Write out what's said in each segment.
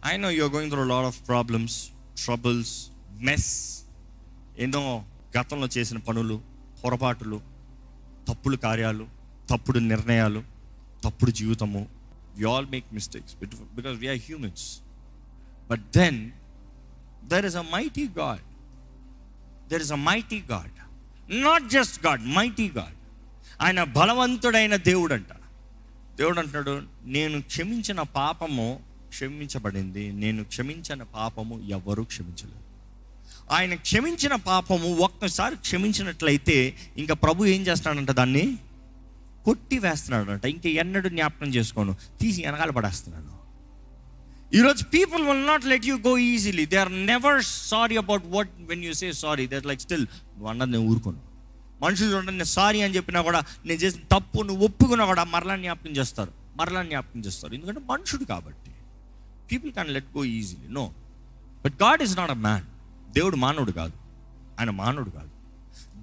I know you're going through a lot of problems, troubles, mess. ఎన్నో గతంలో చేసిన పనులు, పొరపాటులు, తప్పుడు కార్యాలు, తప్పుడు నిర్ణయాలు, తప్పుడు జీవితము. We all make mistakes because we are humans. But then there is a mighty God. There is a mighty God. Not just God, mighty God. ఆయన బలవంతుడైన దేవుడు అంట. దేవుడు అంటాడు, నేను క్షమించిన పాపము క్షమించబడింది, నేను క్షమించిన పాపము ఎవరు క్షమించలేదు. ఆయన క్షమించిన పాపము ఒక్కసారి క్షమించినట్లయితే ఇంకా ప్రభు ఏం చేస్తున్నాడంట, దాన్ని కొట్టి వేస్తున్నాడంట. ఇంకా ఎన్నడూ జ్ఞాపకం చేసుకోను, తీసి వెనకాల పడేస్తున్నాడు. ఈరోజు people will not let you go easily. They are never sorry about what when you say sorry. They are like still నువ్వు అన్నది నేను ఊరుకోను. మనుషులు చూడండి, నేను సారీ అని చెప్పినా కూడా, నేను చేసిన తప్పు నువ్వు ఒప్పుకున్నా కూడా మరలా జ్ఞాపకం చేస్తారు. ఎందుకంటే మనుషుడు కాబట్టి. People can let go easily. No, but God is not a man. దేవుడు మానవుడు కాదు, ఆయన మానవుడు కాదు.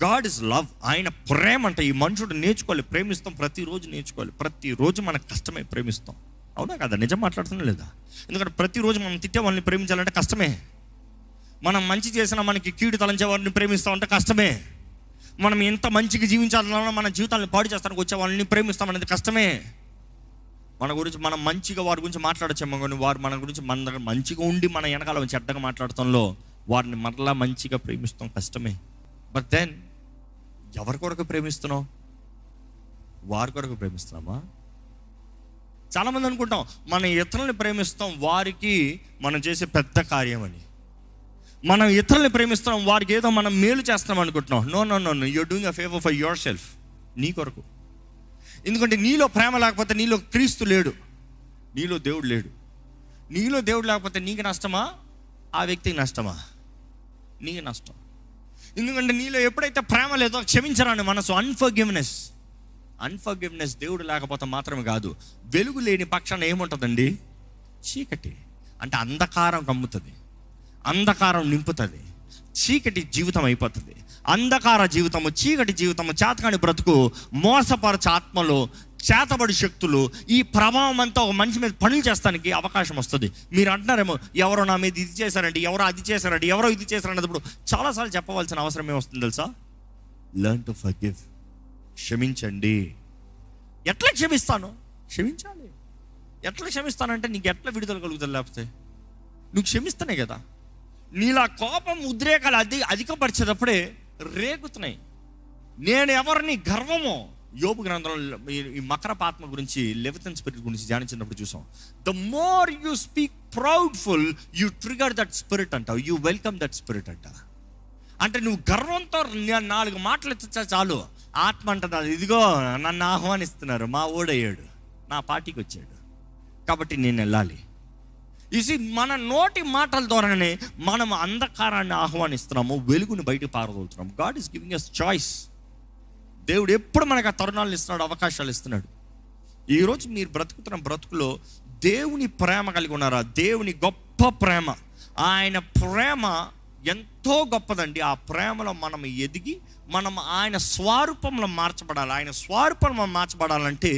God is love. ఆయన ప్రేమ అంటే ఈ మనుషుడు నేర్చుకోవాలి, ప్రేమిస్తాం. ప్రతిరోజు నేర్చుకోవాలి. ప్రతిరోజు మనకు కష్టమే ప్రేమిస్తాం. అవునా కదా? నిజం మాట్లాడుతున్నా లేదా? ఎందుకంటే ప్రతిరోజు మనం తిట్టే వాళ్ళని ప్రేమించాలంటే కష్టమే. మనం మంచి చేసినా మనకి కీడు తలంచే వారిని ప్రేమిస్తామంటే కష్టమే. మనం ఎంత మంచిగా జీవించాలన్నా మన జీవితాలను పాడు చేస్తానికి వచ్చే వాళ్ళని ప్రేమిస్తామనేది కష్టమే. మన గురించి మనం మంచిగా వారి గురించి మాట్లాడచ్చేమో, కానీ వారు మన గురించి మన దగ్గర మంచిగా ఉండి మన వెనకాల చెడ్డగా మాట్లాడటంలో వారిని మరలా మంచిగా ప్రేమిస్తాం కష్టమే. బట్ దెన్ ఎవరి కొరకు ప్రేమిస్తున్నావు? వారి కొరకు ప్రేమిస్తున్నామా? చాలామంది అనుకుంటాం మనం ఇతరులని ప్రేమిస్తాం వారికి మనం చేసే పెద్ద కార్యం అని. మనం ఇతరులని ప్రేమిస్తున్నాం వారికి ఏదో మనం మేలు చేస్తున్నాం అనుకుంటున్నాం. No no no no, you're doing a favour for yourself, నీ కొరకు. ఎందుకంటే నీలో ప్రేమ లేకపోతే నీలో క్రీస్తు లేడు, నీలో దేవుడు లేడు. నీలో దేవుడు లేకపోతే నీకు నష్టమా, ఆ వ్యక్తికి నష్టమా? నీకు నష్టం. ఎందుకంటే నీలో ఎప్పుడైతే ప్రేమ లేదో క్షమించరాని మనసు, అన్ఫర్గివ్నెస్ దేవుడు లేకపోతే మాత్రమే కాదు, వెలుగు లేని పక్షాన ఏముంటుందండి? చీకటి. అంటే అంధకారం కమ్ముతుంది, అంధకారం నింపుతుంది, చీకటి జీవితం అయిపోతుంది. అంధకార జీవితము, చీకటి జీవితము, చేతకాని బ్రతుకు, మోసపరచ ఆత్మలు, చేతబడి శక్తులు, ఈ ప్రభావం అంతా ఒక మనిషి మీద పనులు చేస్తానికి అవకాశం వస్తుంది. మీరు అంటున్నారేమో, ఎవరో నా మీద ఇది చేశారండి, ఎవరో అది చేశారండి, ఎవరో ఇది చేశారన్నప్పుడు చాలాసార్లు చెప్పవలసిన అవసరం ఏమొస్తుంది తెలుసా? Learn to forgive. క్షమించండి. ఎట్లా క్షమిస్తాను? క్షమించాలి. ఎట్లా క్షమిస్తానంటే నీకు ఎట్లా విడుదల కలుగుతుంది? లేకపోతే నువ్వు క్షమిస్తానే కదా. నీలా కోపం, ఉద్రేకాలు అధికపరిచేటప్పుడే రేగుతున్నాయి. నేను ఎవరిని గర్వమో, యోబు గ్రంథంలో ఈ మకర పాత్మ గురించి, లెవిథన్ స్పిరిట్ గురించి ధ్యానించినప్పుడు చూసాం. The more you speak proudful, you trigger that spirit అంట, యూ వెల్కమ్ దట్ స్పిరిట్ అంట. అంటే నువ్వు గర్వంతో 4 మాటలు ఎత్తుతా చాలు, ఆత్మ అంటది, ఇదిగో నన్ను ఆహ్వానిస్తున్నారు, మా ఓడయ్యాడు, నా పార్టీకి వచ్చాడు కాబట్టి నేను వెళ్ళాలి. ఇది మన నోటి మాటల ద్వారానే మనం అంధకారాన్ని ఆహ్వానిస్తున్నాము, వెలుగుని బయటకు పారదోలుతున్నాము. God is giving us choice. దేవుడు ఎప్పుడు మనకు ఆ తరుణాలు ఇస్తున్నాడు, అవకాశాలు ఇస్తున్నాడు. ఈరోజు మీరు బ్రతుకుతున్న బ్రతుకులో దేవుని ప్రేమ కలిగి ఉన్నారా? దేవుని గొప్ప ప్రేమ, ఆయన ప్రేమ ఎంతో గొప్పదండి. ఆ ప్రేమలో మనం ఎదిగి మనం ఆయన స్వరూపంలో మార్చబడాలి. ఆయన స్వరూపంలో మార్చబడాలంటే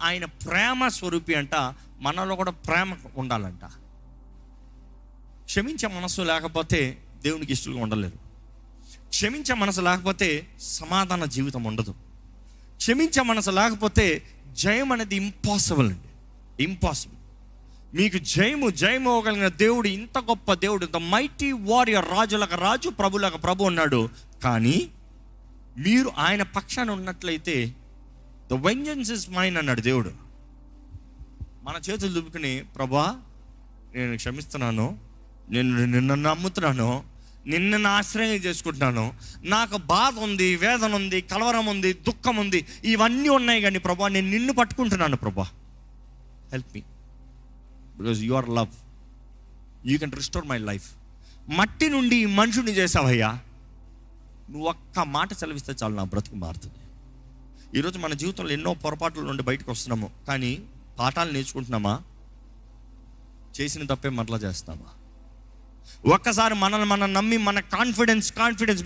ఆయన ప్రేమ స్వరూపి అంట, మనలో కూడా ప్రేమ ఉండాలంట. క్షమించే మనసు లేకపోతే దేవునికి ఇష్టలుగా ఉండలేరు. క్షమించే మనసు లేకపోతే సమాధాన జీవితం ఉండదు. క్షమించే మనసు లేకపోతే జయం అనేది ఇంపాసిబుల్ అండి, ఇంపాసిబుల్. మీకు జయము అవ్వగలిగిన దేవుడు, ఇంత గొప్ప దేవుడు, ద మైటీ వారియర్, రాజులకు రాజు, ప్రభులకు ప్రభు ఉన్నాడు. కానీ మీరు ఆయన పక్షాన ఉన్నట్లయితే ద వెంజన్స్ ఇస్ మైన్ అన్నాడు దేవుడు. మన చేతులు దుబ్బుకుని, ప్రభా నేను క్షమిస్తున్నాను, నేను నిన్ను నమ్ముతున్నాను, నిన్ను ఆశ్రయం చేసుకుంటున్నాను, నాకు బాధ ఉంది, వేదన ఉంది, కలవరం ఉంది, దుఃఖం ఉంది, ఇవన్నీ ఉన్నాయి, కానీ ప్రభా నేను నిన్ను పట్టుకుంటున్నాను. ప్రభా help me, because you are love, you can restore my life. మట్టి నుండి మనుషుని చేసావయ్యా, నువ్వు ఒక్క మాట సెలవిస్తే చాలు, నా బ్రతుకు మారుతుంది. ఈరోజు మన జీవితంలో ఎన్నో పొరపాట్ల నుండి బయటకు వస్తున్నాము, కానీ పాఠాలు నేర్చుకుంటున్నామా? చేసిన తప్పే మరలా చేస్తామా? ఒక్కసారి మనల్ని మనం నమ్మి మన confidence,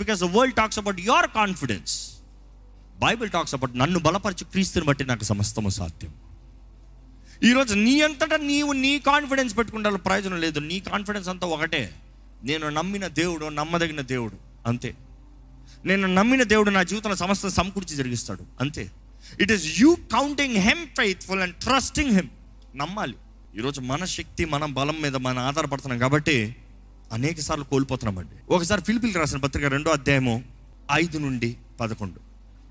because the world talks about your confidence. Bible talks about నన్ను బలపరిచి క్రీస్తుని బట్టి నాకు సమస్తము సాధ్యం. ఈరోజు నీ అంతటా నీవు నీ కాన్ఫిడెన్స్ పెట్టుకుంటే ప్రయోజనం లేదు. నీ కాన్ఫిడెన్స్ అంతా ఒకటే, నేను నమ్మిన దేవుడు నమ్మదగిన దేవుడు, అంతే. నేను నమ్మిన దేవుడు నా జీవితంలో సమస్త సమకూర్చి జరిగిస్తాడు, అంతే. It is you counting him faithful and trusting him. నమ్మాలి. ఈరోజు మన శక్తి, మన బలం మీద మనం ఆధారపడుతున్నాం కాబట్టి అనేక సార్లు కోల్పోతున్నామండి. ఒకసారి ఫిలిప్పీయులకు రాసిన పత్రిక 2వ అధ్యాయము 5 నుండి 11.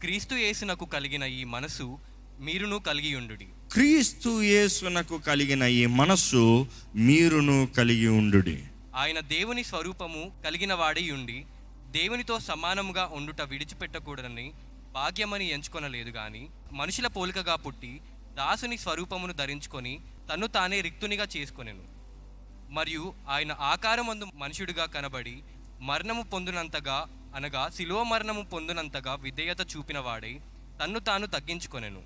క్రీస్తు యేసునకు కలిగిన ఈ మనసు మీరును కలిగి ఉండుడి. క్రీస్తు యేసునకు కలిగిన ఈ మనస్సు మీరును కలిగి ఉండుడి. ఆయన దేవుని స్వరూపము కలిగిన వాడై ఉండి దేవునితో సమానముగా ఉండుట విడిచిపెట్టకూడదని భాగ్యమని ఎంచుకొనలేదు గాని, మనుషుల పోలికగా పుట్టి దాసుని స్వరూపమును ధరించుకొని తన్ను తానే రిక్తునిగా చేసుకొనెను. మరియు ఆయన ఆకారమందు మనుషుడిగా కనబడి మరణము పొందునంతగా, అనగా శిలువ మరణము పొందునంతగా విధేయత చూపిన వాడై తన్ను తాను తగ్గించుకొనెను.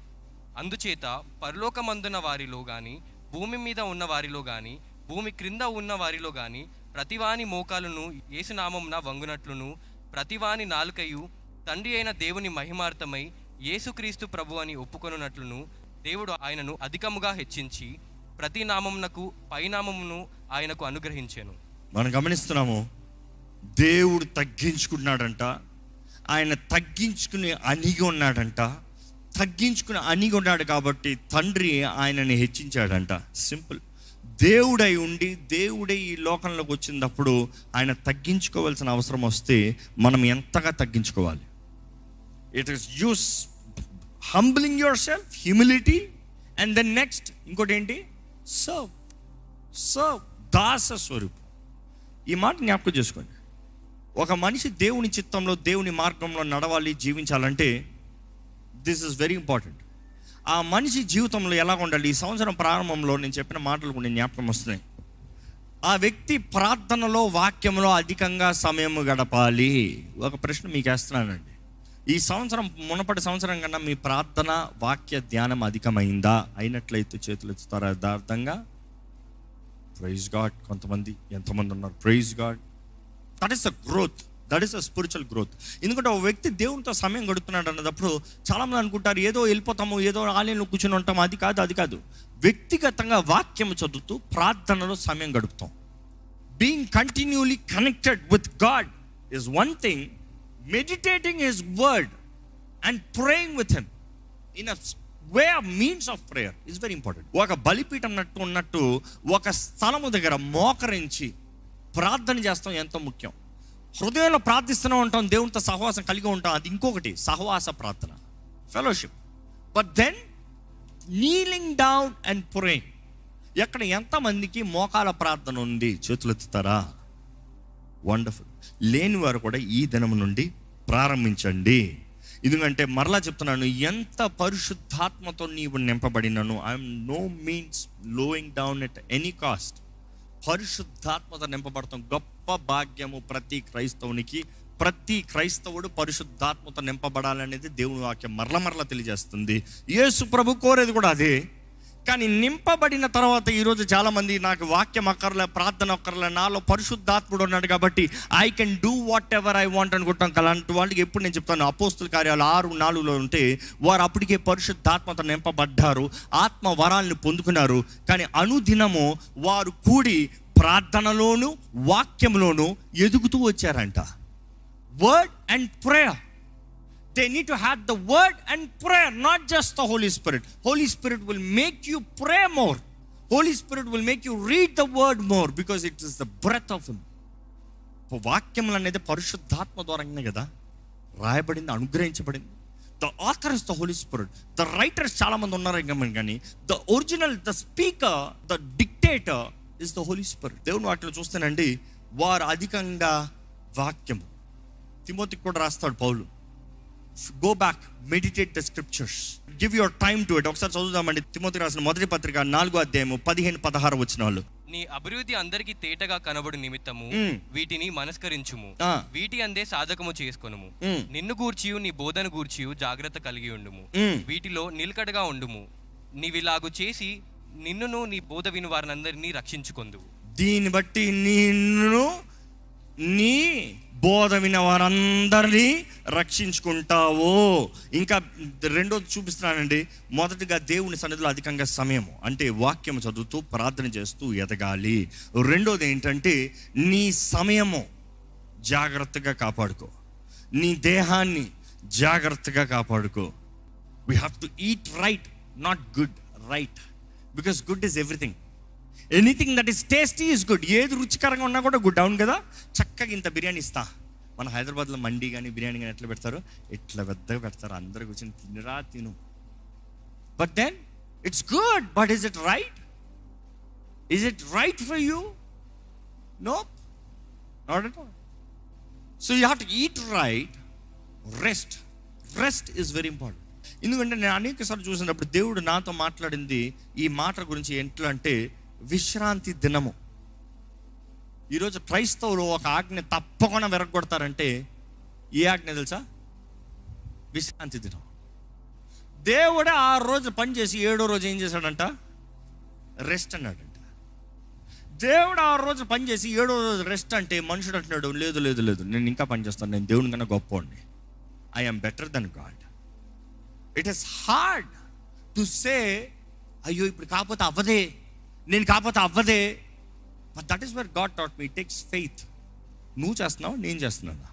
అందుచేత పరలోకమందున వారిలో గాని, భూమి మీద ఉన్న వారిలో గాని, భూమి క్రింద ఉన్న వారిలో గాని ప్రతివాని మోకాలును యేసునామమున వంగునట్లును, ప్రతివాని నాలుకయు తండ్రి అయిన దేవుని మహిమార్థమై యేసుక్రీస్తు ప్రభు అని ఒప్పుకొనున్నట్లును దేవుడు ఆయనను అధికముగా హెచ్చించి ప్రతి నామమునకు పైనామమును ఆయనకు అనుగ్రహించాను. మనం గమనిస్తున్నాము, దేవుడు తగ్గించుకున్నాడంట. ఆయన తగ్గించుకుని అణిగి ఉన్నాడంట. తగ్గించుకుని అణిగి ఉన్నాడు కాబట్టి తండ్రి ఆయనని హెచ్చించాడంట. సింపుల్. దేవుడై ఉండి దేవుడే ఈ లోకంలోకి వచ్చినప్పుడు ఆయన తగ్గించుకోవాల్సిన అవసరం వస్తే మనం ఎంతగా తగ్గించుకోవాలి? It is use humbling yourself, humility, and then next ఇంకోటి ఏంటి? సర్వ్. దాస స్వరూపం. ఈ మాట జ్ఞాపకం చేసుకోండి. ఒక మనిషి దేవుని చిత్తంలో, దేవుని మార్గంలో నడవాలి, జీవించాలంటే దిస్ ఇస్ వెరీ ఇంపార్టెంట్. ఆ మనిషి జీవితంలో ఎలా ఉండాలి? ఈ సంవత్సరం ప్రారంభంలో నేను చెప్పిన మాటలు కొన్ని జ్ఞాపకం వస్తున్నాయి. ఆ వ్యక్తి ప్రార్థనలో, వాక్యంలో అధికంగా సమయం గడపాలి. ఒక ప్రశ్న మీకు వేస్తున్నానండి. ఈ సంవత్సరం మునపటి సంవత్సరం కన్నా మీ ప్రార్థన, వాక్య ధ్యానం అధికమైందా? అయినట్లయితే చేతులు ఎత్తుతారా యథార్థంగా? Praise God. కొంతమంది, ఎంతమంది ఉన్నారు? Praise God. That is a growth, that is a spiritual growth. ఎందుకంటే ఒక వ్యక్తి దేవునితో సమయం గడుపుతున్నాడు అన్నప్పుడు చాలామంది అనుకుంటారు ఏదో వెళ్ళిపోతాము, ఏదో ఆలయంలో కూర్చొని ఉంటాము. అది కాదు. వ్యక్తిగతంగా వాక్యం చదువుతూ ప్రార్థనలో సమయం గడుపుతాం. Being continuously connected with God is one thing. Meditating His word and praying with Him in a way of means of prayer is very important. ఒక బలిపీఠం ఉన్నట్టు ఒక స్థలము దగ్గర మోకరించి ప్రార్థన చేస్తాం, ఎంతో ముఖ్యం. హృదయంలో ప్రార్థిస్తూనే ఉంటాం, దేవునితో సహవాసం కలిగి ఉంటాం. అది ఇంకొకటి, సహవాస ప్రార్థన, fellowship. But then kneeling down and praying. ఎక్కడ ఎంతమందికి మోకాల ప్రార్థన ఉంది? చేతులు ఎత్తుతారా? వండర్ఫుల్. లేని వారు కూడా ఈ దినం నుండి ప్రారంభించండి. ఎందుకంటే మరలా చెప్తున్నాను, ఎంత పరిశుద్ధాత్మతో నీవు నింపబడినను, I'm no means lowing down at any cost. పరిశుద్ధాత్మతో నింపబడతాం గొప్ప భాగ్యము ప్రతి క్రైస్తవునికి. ప్రతి క్రైస్తవుడు పరిశుద్ధాత్మతో నింపబడాలనేది దేవుని వాక్యం మరల తెలియజేస్తుంది. యేసు ప్రభు కోరేది కూడా అదే. కానీ నింపబడిన తర్వాత ఈరోజు చాలామంది నాకు వాక్యం అక్కర్లే, ప్రార్థన అక్కర్లే, నాలో పరిశుద్ధాత్ముడు ఉన్నాడు కాబట్టి I can do what ever I want అనుకుంటాం. అలాంటి వాళ్ళకి ఎప్పుడు నేను చెప్తాను, అపోస్తుల కార్యాలు 6:4 ఉంటే వారు అప్పటికే పరిశుద్ధాత్మతో నింపబడ్డారు, ఆత్మ వరాలను పొందుకున్నారు. కానీ అనుదినము వారు కూడి ప్రార్థనలోను వాక్యంలోను ఎదుగుతూ వచ్చారంట. Word and prayer. They need to have the word and prayer, not just the Holy Spirit. Holy Spirit will make you pray more. Holy Spirit will make you read the word more because it is the breath of Him. వాక్యములు అనేది పరిశుద్ధాత్మ ద్వారానే కదా రాయబడింది, అనుగ్రహించబడింది. The author is the Holy Spirit. The writers చాలా మంది ఉన్నారు కానీ the original, the speaker, the dictator is the Holy Spirit. దేవుని వాటిలో చూస్తేనండి, వారు అధికంగా వాక్యము. తిమోతికి కూడా రాస్తాడు పౌలు, go back, meditate the scriptures, give your time to it. ఒకసారి చదువుదామండి. తిమోతికి రాసిన మొదటి పత్రిక 4వ అధ్యాయము 15-16 వచనాలు. నీ అభివృద్ధి అందరికి తేటగా కనబడు నిమిత్తము వీటిని మనస్కరించుము, వీటి అందే సాధకము చేసుకొనుము. నిన్ను గూర్చియు నీ బోధన గూర్చియు జాగ్రత్త కలిగి ఉండుము, వీటిలో నిలకడగా ఉండుము. నీవిలాగు చేసి నిన్నును నీ బోధ విను వారినందరినీ రక్షించుకొందువు. దీన్ని బట్టి నిన్ను నీ బోధ విన్న వారందరినీ రక్షించుకుంటావు. ఇంకా రెండోది చూపిస్తున్నానండి. మొదటిగా దేవుని సన్నిధిలో అధికంగా సమయము, అంటే వాక్యం చదువుతూ ప్రార్థన చేస్తూ ఎదగాలి. రెండోది ఏంటంటే నీ సమయము జాగ్రత్తగా కాపాడుకో, నీ దేహాన్ని జాగ్రత్తగా కాపాడుకో. We have to eat right, not good, right. Because good is everything. Anything that is tasty is good. ఏది రుచికరంగా ఉన్నా కూడా గుడ్. అవును కదా? చక్కగా ఇంత బిర్యానీ ఇస్తా. మన హైదరాబాద్లో మండి కానీ బిర్యానీ కానీ ఎట్లా పెడతారు? ఇట్లా పెద్దగా పెడతారు. అందరు కూర్చొని తినరా తిను. But then it's good, but is it right? Is it right for you? No, not at all. So you have to eat right. Rest is very important. ఎందుకంటే నేను అనేక సార్లు చూసినప్పుడు దేవుడు నాతో మాట్లాడింది ఈ మాట గురించి. ఎట్లా అంటే విశ్రాంతి దినము. ఈరోజు క్రైస్తవులు ఒక ఆజ్ఞ తప్పకుండా వెరగొడతారంటే ఏ ఆజ్ఞ తెలుసా? విశ్రాంతి దినం. దేవుడే 6 రోజులు పని చేసి 7వ రోజు ఏం చేశాడంట? రెస్ట్ అన్నాడంట. దేవుడు 6 రోజులు పని చేసి 7వ రోజు రెస్ట్ అంటే మనుషుడు అంటున్నాడు, లేదు లేదు లేదు, నేను ఇంకా పని చేస్తాను, నేను దేవుని కన్నా గొప్పవాడిని, I am better than God. It is hard to say, అయ్యో ఇప్పుడు కాకపోతే అవ్వదే, నేను కాకపోతే అవ్వదే. But that is where God taught me. It takes faith. నువ్వు చేస్తున్నావు, నేను చేస్తున్నాను.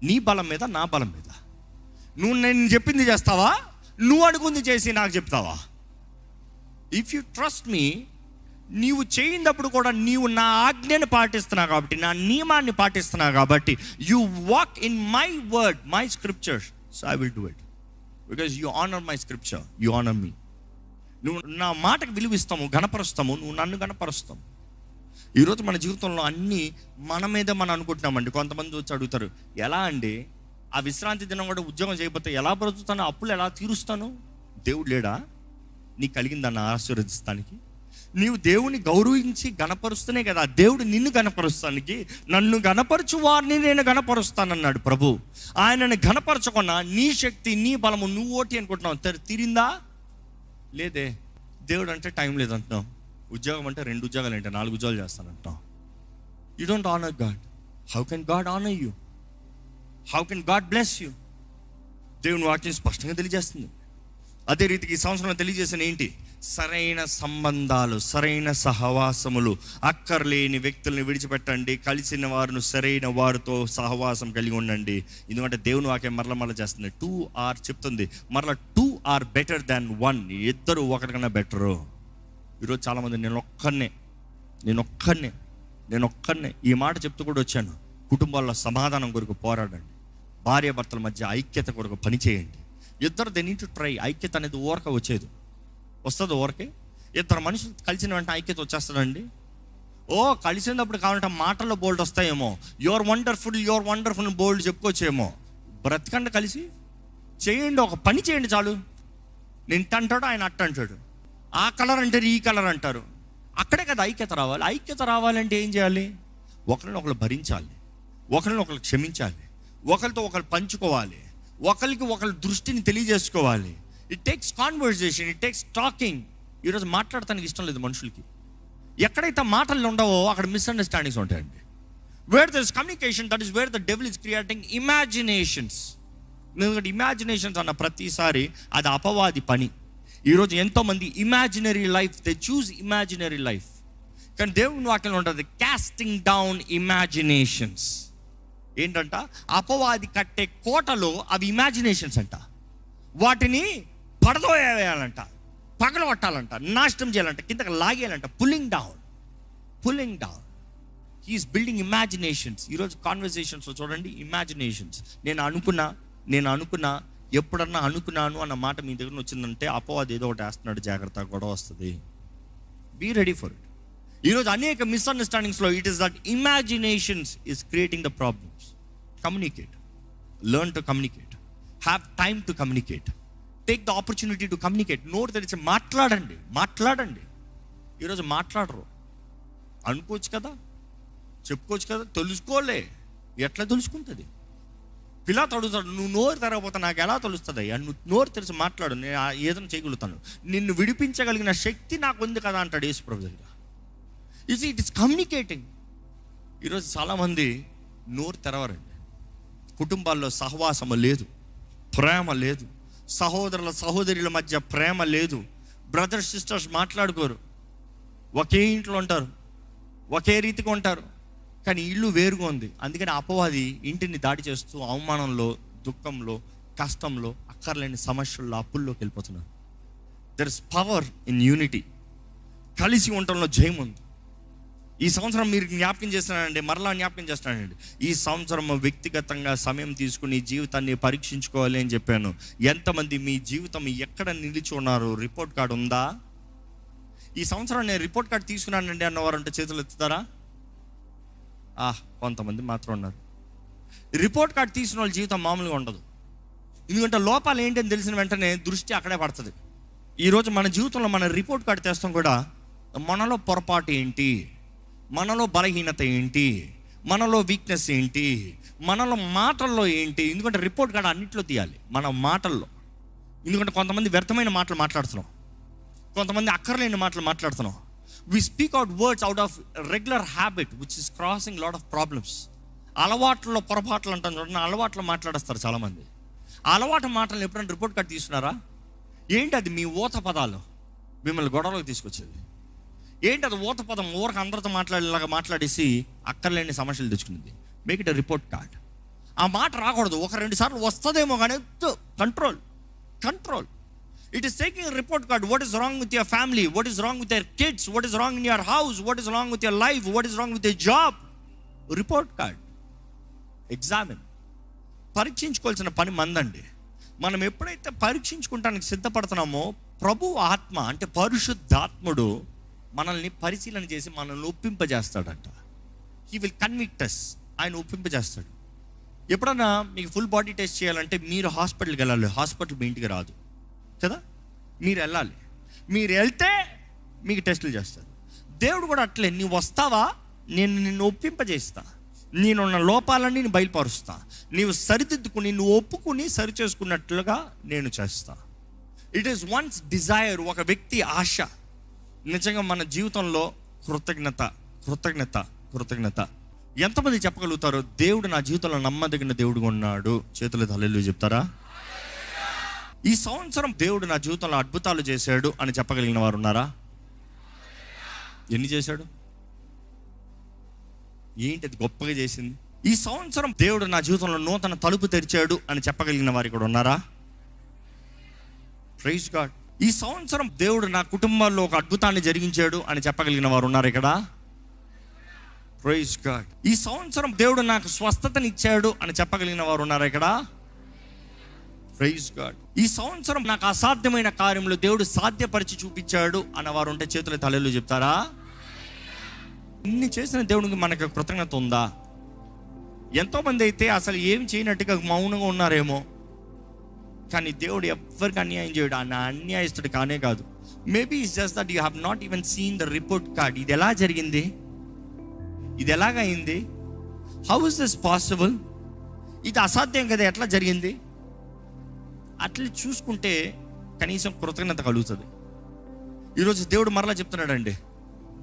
నీ బలం మీద, నా బలం మీద. నువ్వు నేను చెప్పింది చేస్తావా? నువ్వు అడుగుంది చేసి నాకు చెప్తావా? ఇఫ్ యూ ట్రస్ట్ మీ, నీవు చేయినప్పుడు కూడా నీవు నా ఆజ్ఞను పాటిస్తున్నావు కాబట్టి, నా నియమాన్ని పాటిస్తున్నావు కాబట్టి, you walk in my word, my scriptures, so I will do it. Because you honour my scripture, you honour me. నువ్వు నా మాటకు విలువిస్తాము, గణపరుస్తాము, నువ్వు నన్ను గణపరుస్తాము. ఈరోజు మన జీవితంలో అన్నీ మన మీద మనం అనుకుంటున్నామండి. కొంతమంది వచ్చి అడుగుతారు, ఎలా అండి ఆ విశ్రాంతి దినం కూడా ఉద్యోగం చేయకపోతే ఎలా బ్రతుకుతాను, అప్పులు ఎలా తీరుస్తాను? దేవుడు లేడా నీకు కలిగిందన్న ఆశీర్వదిస్తానికి? నీవు దేవుని గౌరవించి గణపరుస్తూనే కదా దేవుడు నిన్ను గణపరుస్తానికి. నన్ను గణపరచు వారిని నేను గణపరుస్తానన్నాడు ప్రభు. ఆయనను గణపరచకుండా నీ శక్తి, నీ బలము, నువ్వు ఓటి అనుకుంటున్నావు, తీరిందా? లేదే. దేవుడు అంటే టైం లేదంటున్నావు. ఉద్యోగం అంటే 2 ఉద్యోగాలు అంటే 4 ఉద్యోగాలు చేస్తానంటావు. You don't honour God. How can God honour you? How can God bless you? దేవుని వాక్యం స్పష్టంగా తెలియజేస్తుంది. అదే రీతికి ఈ సంవత్సరం తెలియజేసిన ఏంటి? సరైన సంబంధాలు, సరైన సహవాసములు. అక్కర్లేని వ్యక్తుల్ని విడిచిపెట్టండి, కలిసిన వారిని సరైన వారితో సహవాసం కలిగి ఉండండి. ఎందుకంటే దేవుని వాక్యం మరల చేస్తుంది. 2 ఆర్ చెప్తుంది, మరలా 2 ఆర్ బెటర్ దాన్ 1. ఇద్దరు ఒకరికన్నా బెటరు. ఈరోజు చాలామంది నేను ఒక్కనే ఈ మాట చెప్తూ కూడా వచ్చాను. కుటుంబాల్లో సమాధానం కొరకు పోరాడండి. భార్యాభర్తల మధ్య ఐక్యత కొరకు పని చేయండి. ఇద్దరు దే నీడ్ టు ట్రై. ఐక్యత అనేది ఊరక వచ్చేది వస్తుంది. ఊరకే ఇద్దరు మనుషులు కలిసిన వెంటనే ఐక్యత వచ్చేస్తుందండి. కలిసినప్పుడు కావాలంటే మాటల్లో బోల్డ్ వస్తాయేమో. యువర్ వండర్ఫుల్ బోల్డ్ చెప్పుకోవచ్చేమో. బ్రతకండి, కలిసి చేయండి, ఒక పని చేయండి చాలు. నేను ఇట్ట అంటాడు, ఆయన అట్ట అంటాడు. ఆ కలర్ అంటారు, ఈ కలర్ అంటారు. అక్కడే కదా ఐక్యత రావాలి. ఐక్యత రావాలంటే ఏం చేయాలి? ఒకరిని ఒకరు భరించాలి, ఒకరిని ఒకరు క్షమించాలి, ఒకరితో ఒకరు పంచుకోవాలి, ఒకరికి ఒకరి దృష్టిని తెలియజేసుకోవాలి. It takes conversation, it takes talking. ఈరోజు మాట్లాడటానికి ఇష్టం లేదు మనుషులకి. ఎక్కడైతే మాటలు ఉండవో అక్కడ మిస్అండర్స్టాండింగ్స్ ఉంటాయండి. Where there is communication, that is where the devil is creating imaginations. ఎందుకంటే ఇమాజినేషన్స్ అన్న ప్రతిసారి అది అపవాది పని. ఈరోజు ఎంతోమంది imaginary life, they choose imaginary life. కానీ దేవుని వాక్యంలో ఉంటుంది కాస్టింగ్ డౌన్ ఇమాజినేషన్స్. ఏంటంట? అపవాది కట్టే కోటలో అవి ఇమాజినేషన్స్ అంట. వాటిని పడదోయాలంట, పగలగొట్టాలంట, నాశనం చేయాలంట, కిందకి లాగేయాలంట. Pulling down. He is building imaginations. ఈరోజు కాన్వర్సేషన్స్ చూడండి, ఇమాజినేషన్స్. నేను అనుకున్నా ఎప్పుడన్నా అనుకున్నాను అన్న మాట మీ దగ్గర వచ్చిందంటే అపవాది ఏదో ఒకటి వేస్తున్నాడు, జాగ్రత్త, గొడవ వస్తుంది. Be ready for it. ఈరోజు అనేక మిస్అండర్స్టాండింగ్స్లో it is that imaginations is creating the problems. Communicate, learn to communicate, have time to communicate, take the opportunity to communicate. నోరు తెరిచి మాట్లాడండి. ఈరోజు మాట్లాడరు. అనుకోవచ్చు కదా, చెప్పుకోవచ్చు కదా, తెలుసుకోలే. ఎట్లా తెలుసుకుంటుంది? పిల్లలు అడుగుతాడు, నువ్వు నోరు తెరగపోతే నాకు ఎలా తెలుస్తుంది? నువ్వు నోరు తెరిచి మాట్లాడు, నేను ఏదైనా చేయగలుగుతాను, నిన్ను విడిపించగలిగిన శక్తి నాకు ఉంది కదా అంటాడు యేసు ప్రభు దగ్గర. It is communicating. ఈరోజు చాలామంది నోరు తెరవరండి. కుటుంబాల్లో సహవాసము లేదు, ప్రేమ లేదు, సహోదరుల సహోదరుల మధ్య ప్రేమ లేదు, బ్రదర్స్ సిస్టర్స్ మాట్లాడుకోరు, ఒకే ఇంట్లో ఉంటారు, ఒకే రీతిగా ఉంటారు, కానీ ఇల్లు వేరుగా ఉంది. అందుకని అపవాది ఇంటిని దాడి చేస్తూ అవమానంలో, దుఃఖంలో, కష్టంలో, అక్కర్లేని సమస్యల్లో, అప్పుల్లోకి వెళ్ళిపోతున్నారు. There is power in unity. కలిసి ఉండటంలో జయం ఉంది. ఈ సంవత్సరం మీరు జ్ఞాపకం చేస్తున్నానండి, మరలా జ్ఞాపకం చేస్తున్నానండి, ఈ సంవత్సరం వ్యక్తిగతంగా సమయం తీసుకుని జీవితాన్ని పరీక్షించుకోవాలి అని చెప్పాను. ఎంతమంది మీ జీవితం ఎక్కడ నిలిచి ఉన్నారు? రిపోర్ట్ కార్డు ఉందా? ఈ సంవత్సరం నేను రిపోర్ట్ కార్డు తీసుకున్నానండి అన్నవారంటే చేతులు ఎత్తుతారా? కొంతమంది మాత్రం ఉన్నారు. రిపోర్ట్ కార్డు తీసిన వాళ్ళ జీవితం మామూలుగా ఉండదు. ఎందుకంటే లోపాలు ఏంటి అని తెలిసిన వెంటనే దృష్టి అక్కడే పడుతుంది. ఈరోజు మన జీవితంలో మన రిపోర్ట్ కార్డు తెస్తాం కూడా, మనలో పొరపాటు ఏంటి, మనలో బలహీనత ఏంటి, మనలో వీక్నెస్ ఏంటి, మనలో మాటల్లో ఏంటి. ఎందుకంటే రిపోర్ట్ కార్డు అన్నింటిలో తీయాలి, మన మాటల్లో. ఎందుకంటే కొంతమంది వ్యర్థమైన మాటలు మాట్లాడుతున్నాం, కొంతమంది అక్కర్లేని మాటలు మాట్లాడుతున్నాం. We speak out words out of regular habit which is crossing lot of problems. అలవాట్లలో పొరపాట్లు అంటాం చూడండి, అలవాట్లు మాట్లాడేస్తారు చాలామంది. ఆ అలవాటు మాటలు ఎప్పుడైనా రిపోర్ట్ కార్డు తీసుకున్నారా? ఏంటి అది? మీ ఊత పదాలు మిమ్మల్ని గొడవలోకి తీసుకొచ్చేది. ఏంటి అది? ఊత పదం ఊరికి అందరితో మాట్లాడేలాగా మాట్లాడేసి అక్కర్లేని సమస్యలు తెచ్చుకునేది. Make it a report card. ఆ మాట రాకూడదు. 1-2 సార్లు వస్తుందేమో కానీ control. It is taking a report card. What is wrong with your family? What is wrong with your kids? What is wrong in your house? What is wrong with your life? What is wrong with your job? Report card. Examine. పరీక్షించుకోవాల్సిన పని మందండి. మనం ఎప్పుడైతే పరీక్షించుకుంటానికి సిద్ధపడుతున్నామో, ప్రభు ఆత్మ అంటే పరిశుద్ధాత్ముడు మనల్ని పరిశీలన చేసి మనల్ని ఒప్పింపజేస్తాడంట. He will convict us. ఆయన ఒప్పింపజేస్తాడు. ఎప్పుడన్నా మీకు ఫుల్ బాడీ టెస్ట్ చేయాలంటే మీరు హాస్పిటల్కి వెళ్ళాలి. హాస్పిటల్ మీ ఇంటికి రాదు కదా, మీరు వెళ్ళాలి. మీరు వెళ్తే మీకు టెస్టులు చేస్తారు. దేవుడు కూడా అట్లే, నీవు వస్తావా, నేను నిన్ను ఒప్పింపజేస్తా, నేనున్న లోపాలన్నీ నేను బయలుపరుస్తా, నీవు సరిదిద్దుకుని నువ్వు ఒప్పుకుని సరి చేసుకున్నట్లుగా నేను చేస్తా. ఇట్ ఈస్ వన్స్ డిజైర్, ఒక వ్యక్తి ఆశ. నిజంగా మన జీవితంలో కృతజ్ఞత ఎంతమంది చెప్పగలుగుతారో? దేవుడు నా జీవితంలో నమ్మదగిన దేవుడుగా ఉన్నాడు. చేతులు హల్లెలూయా చెప్తారా? ఈ సంవత్సరం దేవుడు నా జీవితంలో అద్భుతాలు చేశాడు అని చెప్పగలిగిన వారు ఉన్నారా? ఎన్ని చేశాడు? ఏంటి అది గొప్పగా చేసింది? ఈ సంవత్సరం దేవుడు నా జీవితంలో నూతన తలుపు తెరిచాడు అని చెప్పగలిగిన వారు ఇక్కడ ఉన్నారా? Praise God. ఈ సంవత్సరం దేవుడు నా కుటుంబాల్లో ఒక అద్భుతాన్ని జరిగించాడు అని చెప్పగలిగిన వారు ఉన్నారు ఇక్కడ? Praise God. ఈ సంవత్సరం దేవుడు నాకు స్వస్థతని ఇచ్చాడు అని చెప్పగలిగిన వారు ఉన్నారు ఇక్కడ? Praise God. ఈ సంవత్సరం నాకు అసాధ్యమైన కార్యంలో దేవుడు సాధ్యపరిచి చూపించాడు అన్నవారు ఉంటే చేతుల తలలు చెప్తారా? ఇన్ని చేసిన దేవుడికి మనకు కృతజ్ఞత ఉందా? ఎంతోమంది అయితే అసలు ఏం చేయనట్టుగా మౌనంగా ఉన్నారేమో, కానీ దేవుడు ఎవరికి అన్యాయం చేయడు. ఆయన అన్యాయస్తుడు కానే కాదు. Maybe it's just that you have not even seen the report card. ఇది ఎలా జరిగింది, ఇది ఎలాగైంది, హౌ ఇస్ దిస్ పాసిబుల్, ఇది అసాధ్యం కదా, ఎట్లా జరిగింది, అట్లా చూసుకుంటే కనీసం కృతజ్ఞత కలుగుతుంది. ఈరోజు దేవుడు మరలా చెప్తున్నాడండి,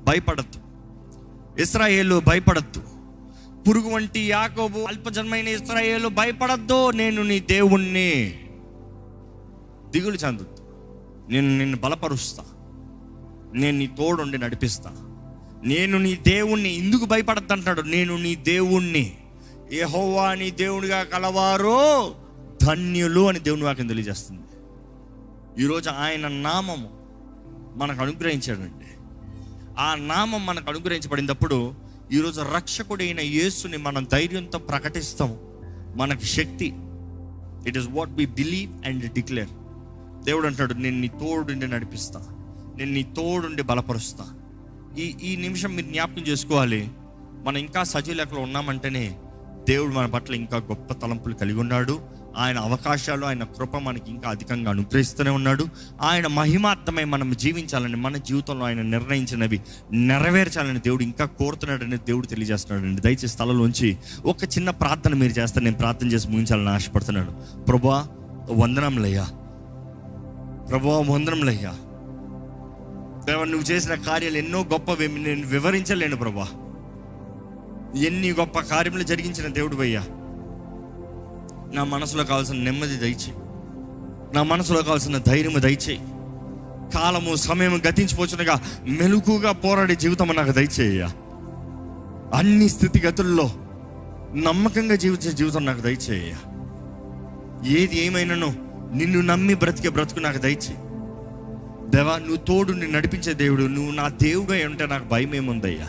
భయపడద్దు ఇశ్రాయేలు, భయపడద్దు. పురుగు వంటి యాకోబు, అల్పజన్మైన ఇశ్రాయేలు, భయపడద్దు, నేను నీ దేవుణ్ణి. దిగులు చెందొద్దు, నేను నిన్ను బలపరుస్తా, నేను నీ తోడుండి నడిపిస్తా, నేను నీ దేవుణ్ణి. ఎందుకు భయపడద్దు అంటున్నాడు? నేను నీ దేవుణ్ణి. యెహోవా నీ దేవునిగా కలవారు ధన్యులు అని దేవుని వాక్యం తెలియజేస్తుంది. ఈరోజు ఆయన నామము మనకు అనుగ్రహించాడండి. ఆ నామం మనకు అనుగ్రహించబడినప్పుడు ఈరోజు రక్షకుడైన యేసుని మనం ధైర్యంతో ప్రకటిస్తాము. మనకి శక్తి. It is what we believe and declare. దేవుడు అంటాడు, నేను నీ తోడుండి నడిపిస్తా, నేను నీ తోడుండి బలపరుస్తా. ఈ నిమిషం మీరు జ్ఞాపకం చేసుకోవాలి, మనం ఇంకా సజీవ లెక్కలో ఉన్నామంటేనే దేవుడు మన పట్ల ఇంకా గొప్ప తలంపులు కలిగి ఉన్నాడు. ఆయన అవకాశాలు, ఆయన కృప మనకి ఇంకా అధికంగా అనుగ్రహిస్తూనే ఉన్నాడు. ఆయన మహిమార్థమై మనం జీవించాలని, మన జీవితంలో ఆయన నిర్ణయించినవి నెరవేర్చాలని దేవుడు ఇంకా కోరుతున్నాడని దేవుడు తెలియజేస్తున్నాడండి. దయచేసి స్థలంలోంచి ఒక చిన్న ప్రార్థన మీరు చేస్తారు. నేను ప్రార్థన చేసి ముగించాలని ఆశపడుతున్నాను. ప్రభువా వందనంలయ్యా, ప్రభువా వందనంలయ్యా. దేవా, నువ్వు చేసిన కార్యాలు ఎన్నో గొప్పవి, నేను వివరించలేను ప్రభువా. ఎన్ని గొప్ప కార్యములు జరిగించిన దేవుడు అయ్యా. నా మనసులో కావాల్సిన నెమ్మది దయచేయి, నా మనసులో కావాల్సిన ధైర్యము దయచేయి. కాలము సమయం గతించిపోచునగా మెలుకుగా పోరాడే జీవితం నాకు దయచేయ్యా. అన్ని స్థితిగతుల్లో నమ్మకంగా జీవించే జీవితం నాకు దయచేయ్యా. ఏది ఏమైనానో నిన్ను నమ్మి బ్రతికే బ్రతుకు నాకు దయచేయి దేవా. నువ్వు తోడు, నిన్ను నడిపించే దేవుడు, నువ్వు నా దేవుగా ఉంటే నాకు భయం ఏముందయ్యా.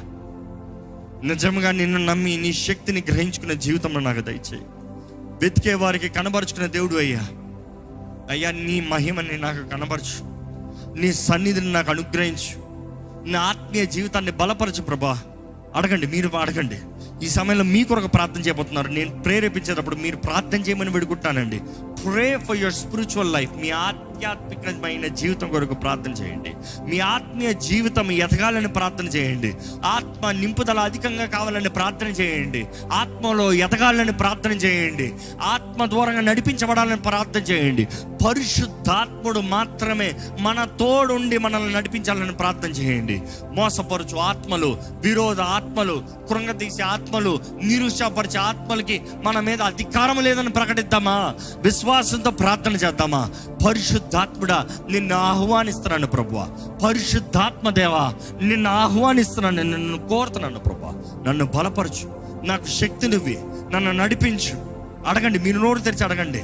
నిజంగా నిన్ను నమ్మి నీ శక్తిని గ్రహించుకునే జీవితంలో నాకు దయచేయి. వెతికే వారికి కనబరుచుకునే దేవుడు అయ్యా. అయ్యా, నీ మహిమని నాకు కనబరచు, నీ సన్నిధిని నాకు అనుగ్రహించు, నా ఆత్మీయ జీవితాన్ని బలపరచు ప్రభా. అడగండి, మీరు అడగండి. ఈ సమయంలో మీ కొరకు ప్రార్థన చేయబోతున్నారు. నేను ప్రేరేపించేటప్పుడు మీరు ప్రార్థన చేయమని వేడుకుంటానండి. Pray for your spiritual life. మీ ఆధ్యాత్మికమైన జీవితం కొరకు ప్రార్థన చేయండి. మీ ఆత్మీయ జీవితం ఎదగాలని ప్రార్థన చేయండి. ఆత్మ నింపుదల అధికంగా కావాలని ప్రార్థన చేయండి. ఆత్మలో ఎదగాలని ప్రార్థన చేయండి. ఆత్మ ద్వారంగా నడిపించబడాలని ప్రార్థన చేయండి. పరిశుద్ధాత్ముడు మాత్రమే మన తోడుండి మనల్ని నడిపించాలని ప్రార్థన చేయండి. మోసపరచు ఆత్మలు, విరోధ ఆత్మలు, కృంగతీసే ఆత్మలు, నిరుత్సాహపరిచే ఆత్మలకి మన మీద అధికారం లేదని ప్రకటిద్దామా? విశ్వాసంతో ప్రార్థన చేద్దామా? పరిశుద్ధాత్ముడా, నిన్ను ఆహ్వానిస్తున్నాను ప్రభువా. పరిశుద్ధాత్మ దేవా, నిన్ను ఆహ్వానిస్తున్నాను, నిన్ను కోరుతున్నాను ప్రభువా. నన్ను బలపరచు, నాకు శక్తినివ్వి, నన్ను నడిపించు. అడగండి, మీరు నోరు తెరిచి అడగండి.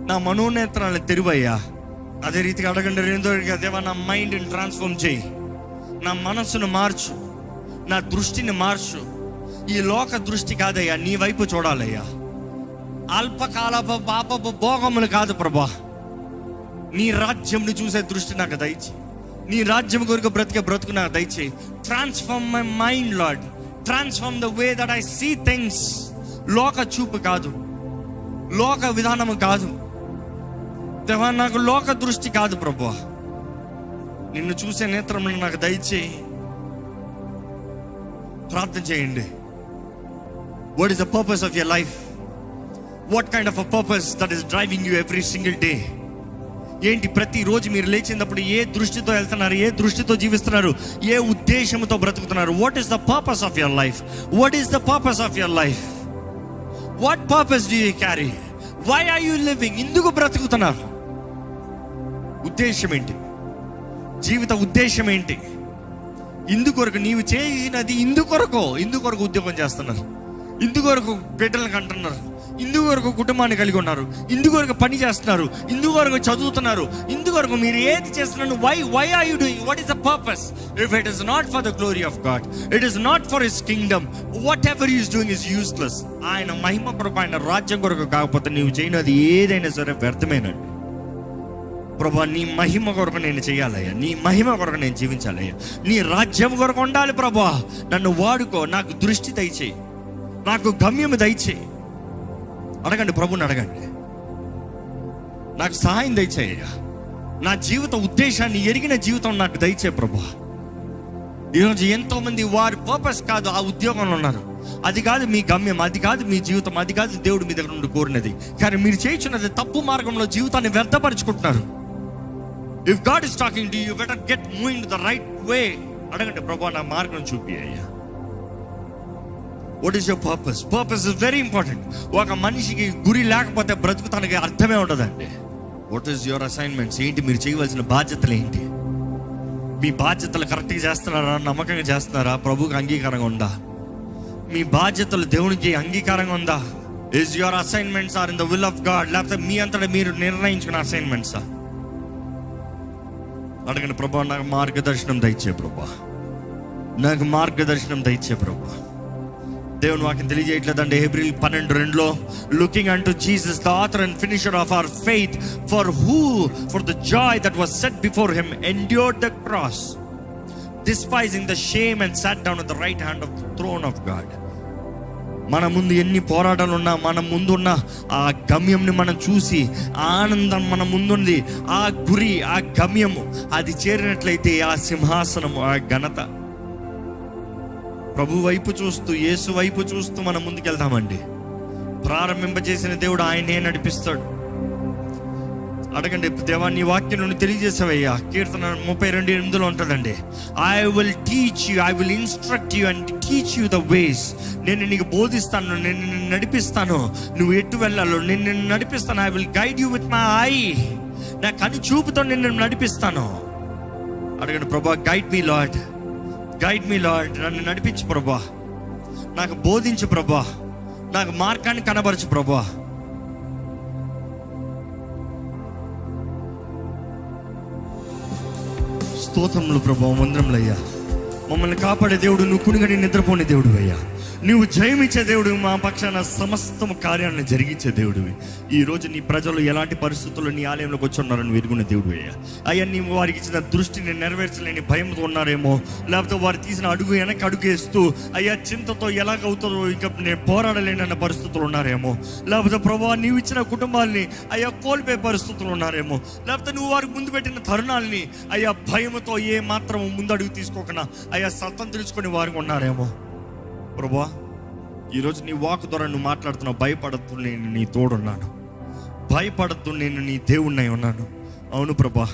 నా మనోనేత్రాలను తెరువయ్యా. అదే రీతిగా అడగండి. రెండో దేవా, నా మైండ్ని ట్రాన్స్ఫార్మ్ చేయి, నా మనస్సును మార్చు, నా దృష్టిని మార్చు. ఈ లోక దృష్టి కాదయ్యా, నీ వైపు చూడాలయ్యా. అల్పకాలపు పాపపు భోగములు కాదు ప్రభా, నీ రాజ్యంని చూసే దృష్టి నాకు దయచేయి. నీ రాజ్యం కొరకు బ్రతికే బ్రతుకు నాకు దయచేయి. Transform my mind Lord, transform the way that I see things. లోక చూపు కాదు, లోక విధానము కాదు దేవా, నాకు లోక దృష్టి కాదు ప్రభువా. నిన్ను చూసే నేత్రములు నాకు దయచేయి. ప్రార్థన చేయండి. What is the purpose of your life? What kind of a purpose that is driving you every single day? ఏంటి ప్రతిరోజు మీరు లేచినప్పుడు ఏ దృష్టితో వెళ్తున్నారు? ఏ దృష్టితో జీవిస్తున్నారు? ఏ ఉద్దేశంతో బ్రతుకుతున్నారు? What is the purpose of your life? What is the purpose of your life? What purpose do you carry? Why are you living? ఎందుకు బ్రతుకుతున్నారు? ఉద్దేశం ఏంటి? జీవిత ఉద్దేశం ఏంటి? ఇందుకొరకు నీవు చేసినది ఇందుకొరకు ఉద్యోగం చేస్తున్నారు, ఇందుకొరకు బిడ్డలకు అంటున్నారు, ఇందుకొరకు కుటుంబాన్ని కలిగి ఉన్నారు, ఇందుకొరకు పని చేస్తున్నారు, ఇందుకొరకు చదువుతున్నారు, ఇందుకొరకు మీరు ఏది చేస్తున్నారు? Why are you doing? What is the purpose? If it is not for the glory of God, it is not for his kingdom, whatever is doing is useless. ఆయన మహిమ కొరకు, ఆయన రాజ్యం కొరకు కాకపోతే నీవు చేయనది ఏదైనా సరే వ్యర్థమేనండి. ప్రభా, నీ మహిమ కొరకు నేను చేయాలయ్యా, నీ మహిమ కొరకు నేను జీవించాలయ్యా, నీ రాజ్యం కొరకు ఉండాలి ప్రభా. నన్ను వాడుకో, నాకు దృష్టి దయచేయి, నాకు గమ్యము దయచేయి. అడగండి, ప్రభుని అడగండి. నాకు సహాయం దయచేయ్యా. నా జీవిత ఉద్దేశాన్ని ఎరిగిన జీవితం నాకు దయచే ప్రభా. ఈరోజు ఎంతోమంది వారి పర్పస్ కాదు ఆ ఉద్యోగంలో ఉన్నారు. అది కాదు మీ గమ్యం, అది కాదు మీ జీవితం, అది కాదు దేవుడు మీ దగ్గర నుండి కోరినది. కానీ మీరు చేయించున్నది తప్పు మార్గంలో జీవితాన్ని వ్యర్థపరుచుకుంటున్నారు. If God is talking to you, better get moving to the right way. అడగండి, ప్రభా నా మార్గం చూపి అయ్యా. What is your purpose? Purpose is very important. ఒక మనిషికి గురి లేకపోతే బ్రతుకుతానికి అర్థమే ఉండదండి. What is your assignments? ఏంటి మీరు చేయవలసిన బాధ్యతలు ఏంటి? మీ బాధ్యతలు కరెక్ట్గా చేస్తున్నారా? నమ్మకంగా చేస్తున్నారా? ప్రభువుకి అంగీకారంగా ఉందా? మీ బాధ్యతలు దేవునికి అంగీకారంగా ఉందా? Is your assignments are in the will of God? లేకపోతే మీ అంతటా మీరు నిర్ణయించుకున్న అసైన్మెంట్సా? అడగండి, ప్రభా నాకు మార్గదర్శనం దయచే ప్రభా, నాకు మార్గదర్శనం దయచే ప్రభా. దేవుని వాక్యం తెలియజేయట్లేదండి. హెబ్రీయులు 12:2 looking unto Jesus the author and finisher of our faith, for the joy that was set before him endured the cross, despising the shame and sat down at the right hand of the throne of God. మన ముందు ఎన్ని పోరాటాలు ఉన్నా, మన ముందున్న ఆ గమ్యంని మనం చూసి ఆనందం మన ముందుంది. ఆ గురి, ఆ గమ్యము అది చేరినట్లయితే ఆ సింహాసనము, ఆ ఘనత ప్రభు వైపు చూస్తూ, యేసు వైపు చూస్తూ మనం ముందుకెళ్తామండి. ప్రారంభింపజేసిన దేవుడు ఆయనే నడిపిస్తాడు. అడగండి, దేవా నీ వాక్యం నుండి తెలియజేసావయ్యా. కీర్తన 32:8 ఉంటుందండి, I will teach you, I will instruct you and teach you the ways. నేను నీకు బోధిస్తాను, నేను నిన్ను నడిపిస్తాను, నువ్వు ఎటు వెళ్ళాలో నేను నిన్ను నడిపిస్తాను. I will guide you with my eye, నా కన్ను చూపుతో నిన్ను నడిపిస్తాను. అడగండి, ప్రభా guide me Lord, guide me Lord, నన్ను నడిపించు ప్రభా, నాకు బోధించు ప్రభా, నాకు మార్గాన్ని కనబరచు ప్రభా. స్తోత్రములు ప్రభా, వందనములయ్యా. మమ్మల్ని కాపాడే దేవుడు, నువ్వు కునిగని నిద్రపోని దేవుడు అయ్యా. నువ్వు జయమిచ్చే దేవుడు, మా పక్షాన సమస్తం కార్యాలను జరిగించే దేవుడివి. ఈరోజు నీ ప్రజలు ఎలాంటి పరిస్థితుల్లో నీ ఆలయంలోకి వచ్చి ఉన్నారని వెరుగున్న దేవుడు అయ్యా. అయ్యా, నీ వారికి ఇచ్చిన దృష్టిని నెరవేర్చలేని భయంతో ఉన్నారేమో, లేకపోతే వారు తీసిన అడుగు వెనక్కి అడుగేస్తూ అయ్యా చింతతో ఎలాగవుతుందో ఇంకా నేను పోరాడలేనన్న పరిస్థితులు ఉన్నారేమో, లేకపోతే ప్రభావ నీవు ఇచ్చిన కుటుంబాల్ని అయ్యా కోల్పోయే పరిస్థితులు ఉన్నారేమో, లేకపోతే నువ్వు వారికి ముందు పెట్టిన తరుణాలని అయ్యా భయంతో ఏ మాత్రం ముందడుగు తీసుకోకుండా అయ్యా స్వతంత్రించుకొని వారికి ఉన్నారేమో. ప్రభా, ఈరోజు నీ వాక్ ద్వారా నువ్వు మాట్లాడుతున్నావు, భయపడద్దు నేను నీ తోడున్నాను, భయపడద్దు నేను నీ దేవుణ్ణి ఉన్నాను. అవును ప్రభా,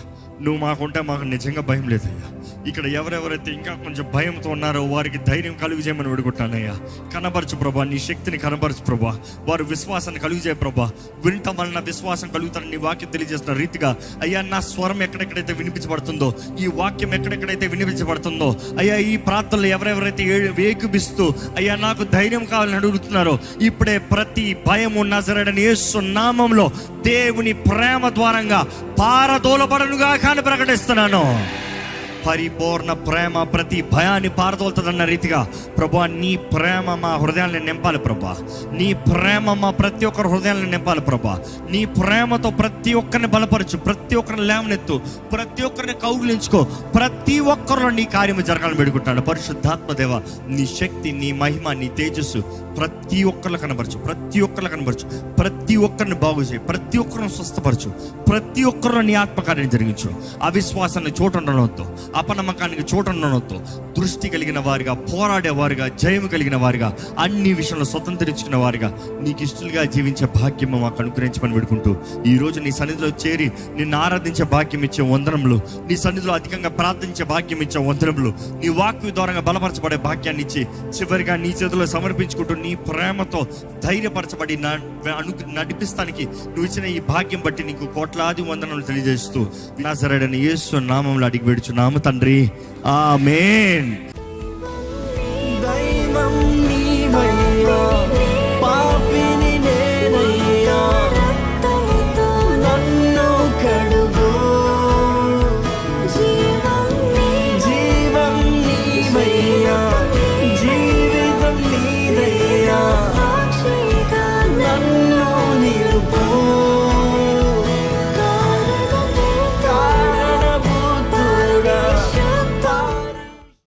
నువ్వు మాకుంటే మాకు నిజంగా భయం లేదయ్యా. ఇక్కడ ఎవరెవరైతే ఇంకా కొంచెం భయంతో ఉన్నారో వారికి ధైర్యం కలుగు చేయమని వేడుకుంటానయ్యా. కనబరచు ప్రభా, నీ శక్తిని కనబరచు ప్రభా, వారు విశ్వాసాన్ని కలుగు చేయ ప్రభా. వినటం వలన విశ్వాసం కలుగుతారని నీ వాక్యం తెలియజేస్తున్న రీతిగా అయ్యా, నా స్వరం ఎక్కడెక్కడైతే వినిపించబడుతుందో, ఈ వాక్యం ఎక్కడెక్కడైతే వినిపించబడుతుందో అయ్యా, ఈ ప్రాంతంలో ఎవరెవరైతే వేకుబిస్తూ అయ్యా నాకు ధైర్యం కావాలని అడుగుతున్నారో, ఇప్పుడే ప్రతి భయము నజరేయుడైన యేసు నామములో దేవుని ప్రేమ ద్వారంగా పారదోలబడనుగా కానీ ప్రకటిస్తున్నాను. పరిపూర్ణ ప్రేమ ప్రతి భయాన్ని పారదోలుతుందన్న రీతిగా ప్రభా, నీ ప్రేమ మా హృదయాన్ని నింపాలి ప్రభా, నీ ప్రేమ మా ప్రతి ఒక్కరి హృదయాన్ని నింపాలి ప్రభా. నీ ప్రేమతో ప్రతి ఒక్కరిని బలపరచు, ప్రతి ఒక్కరిని లేవనెత్తు, ప్రతి ఒక్కరిని కౌగిలించుకో, ప్రతి ఒక్కరిలో నీ కార్యము జరగాలని పెడుకుంటాను. పరిశుద్ధాత్మదేవ, నీ శక్తి, నీ మహిమ, నీ తేజస్సు ప్రతి ఒక్కరిలో కనబరచు, ప్రతి ఒక్కరిలో కనబరచు, ప్రతి ఒక్కరిని బాగు చేయి, ప్రతి ఒక్కరిని స్వస్థపరచు, ప్రతి ఒక్కరిలో నీ ఆత్మకార్యం జరిగించు. అవిశ్వాసాన్ని చోటు ఉండనవద్దు, అపనమ్మకానికి చోటు ఉండనవద్దు. దృష్టి కలిగిన వారిగా, పోరాడేవారిగా, జయము కలిగిన వారిగా, అన్ని విషయంలో స్వతంత్రించుకున్న వారిగా నీకు ఇష్టలుగా జీవించే భాగ్యం మాకు అనుగ్రహించమని పెడుకుంటూ, ఈరోజు నీ సన్నిధిలో చేరి నిన్ను ఆరాధించే భాగ్యం ఇచ్చే వందనములు, నీ సన్నిధిలో అధికంగా ప్రార్థించే భాగ్యం ఇచ్చే వందనములు, నీ వాక్కు ద్వారా బలపరచబడే భాగ్యాన్ని ఇచ్చి చివరిగా నీ చేతిలో సమర్పించుకుంటూ నీ ప్రేమతో ధైర్యపరచబడి నడిపిస్తానికి నువ్వు ఇచ్చిన ఈ భాగ్యం బట్టి నీకు కోట్లాది వందనలు తెలియజేస్తూ నజరేయుడైన యేసు నామములో అడిగి వేడుచున్నాము తండ్రి, ఆమేన్. దైవం నీవై